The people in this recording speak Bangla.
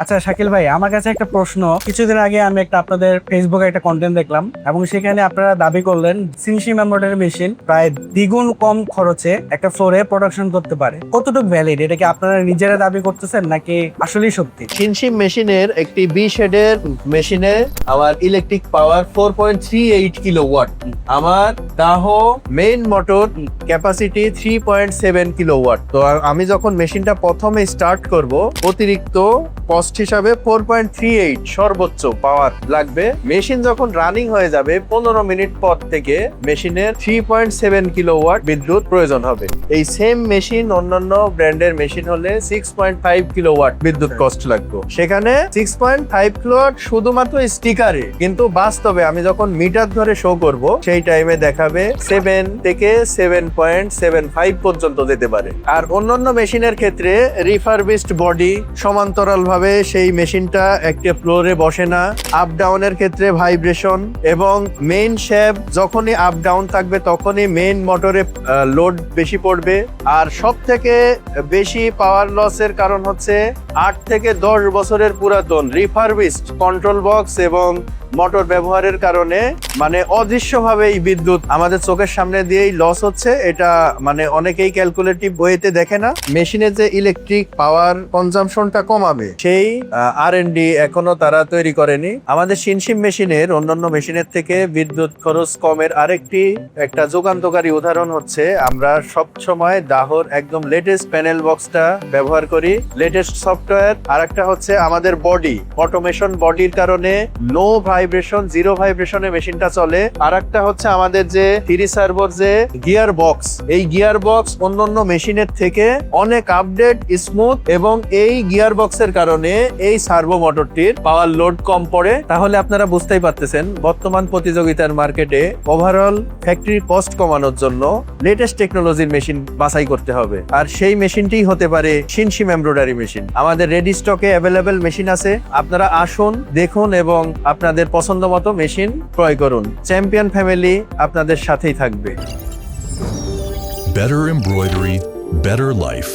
আচ্ছা শাকিল ভাই, আমার কাছে একটা প্রশ্ন। কিছুদিন আগে আমি আপনাদের ফেসবুকে একটা কন্টেন্ট দেখলাম এবং সেখানে আপনারা দাবি করলেন সিনশিম এমব্রয়ডারি মেশিন প্রায় দ্বিগুণ কম খরচে একটা ফ্লোরে প্রোডাকশন করতে পারে। কতটুকু ভ্যালিড? এটা কি আপনারা নিজেরা দাবি করতেছেন নাকি আসলেই সত্যি? সিনশিম মেশিনের একটি বি শেডের মেশিনে আমার ইলেকট্রিক পাওয়ার 4.38 কিলোওয়াট। আমার দাহো মেইন মোটর ক্যাপাসিটি 3.7 কিলোওয়াট। তো আমি যখন মেশিনটা প্রথমে স্টার্ট করব, অতিরিক্ত কস্ট হিসাবে 4.38 সর্বোচ্চ পাওয়ার লাগবে। মেশিন যখন রানিং হয়ে যাবে 15 মিনিট পর থেকে মেশিনের 3.7 কিলোওয়াট বিদ্যুৎ প্রয়োজন হবে। এই সেম মেশিন অন্যান্য ব্র্যান্ডের মেশিন হলে 6.5 কিলোওয়াট বিদ্যুৎ কস্ট লাগবে। সেখানে 6.5 কিলোওয়াট শুধুমাত্র স্টিকারে, কিন্তু বাস্তবে আমি যখন মিটার ধরে শো করব সেই টাইমে দেখাবে 7 থেকে 7.75 পর্যন্ত যেতে পারে। আর অন্যান্য মেশিনের ক্ষেত্রে রিফারবিশড বডি, সমান্তরাল ভাবে সেই মেশিনটা একটা ফ্লোরে বসে না। আপ ডাউনের ক্ষেত্রে ভাইব্রেশন এবং মেইন শ্যাফট যখনই আপ ডাউন থাকবে তখনই মেইন মোটরে লোড বেশি পড়বে। আর সব থেকে বেশি পাওয়ার লসের কারণ হচ্ছে 8 থেকে 10 বছরের পুরাতন রিফারবিশড কন্ট্রোল বক্স এবং মোটর ব্যবহারের কারণে মানে অদৃশ্যভাবে এই বিদ্যুৎ আমাদের চোখের সামনে দিয়েই লস হচ্ছে। এটা মানে অনেকেই ক্যালকুলেটিভ বইতে দেখে না। মেশিনের যে ইলেকট্রিক পাওয়ার কনজাম্পশনটা কমাবে সেই R&D এখনো তারা তৈরি করেনি। আমাদের সিনশিম মেশিনের অন্যান্য মেশিনের থেকে বিদ্যুৎ খরচ কমের একটা যুগান্তকারী উদাহরণ হচ্ছে আমরা সব সময় দাহর একদম লেটেস্ট প্যানেল বক্সটা ব্যবহার করি, লেটেস্ট সফটওয়্যার। আর একটা হচ্ছে আমাদের বডি অটোমেশন, বডির কারণে নো ভাইব্রেশন, জিরো ভাইব্রেশনে মেশিনটা চলে। আর একটা হচ্ছে আমাদের যে 3 সার্ভোর যে গিয়ার বক্স, এই গিয়ার বক্স অন্যান্য মেশিনের থেকে অনেক আপডেট, স্মুথ এবং এই গিয়ার বক্সের কারণে এই সার্ভো মোটরটির পাওয়ার লোড কম পড়ে। তাহলে আপনারা বুঝতেই পারতেছেন বর্তমান প্রতিযোগিতার মার্কেটে ওভারঅল ফ্যাক্টরি কস্ট কমানোর জন্য লেটেস্ট টেকনোলজির মেশিন বাছাই করতে হবে। আর সেই মেশিনটিই হতে পারে সিনশিম এমব্রয়ডারি মেশিন। আমাদের রেডি স্টকে অ্যাভেলেবেল মেশিন আছে, আপনারা আসুন, দেখুন এবং আপনাদের পছন্দ মতো মেশিন ক্রয় করুন। চ্যাম্পিয়ন ফ্যামিলি আপনাদের সাথেই থাকবে। Better embroidery, better life.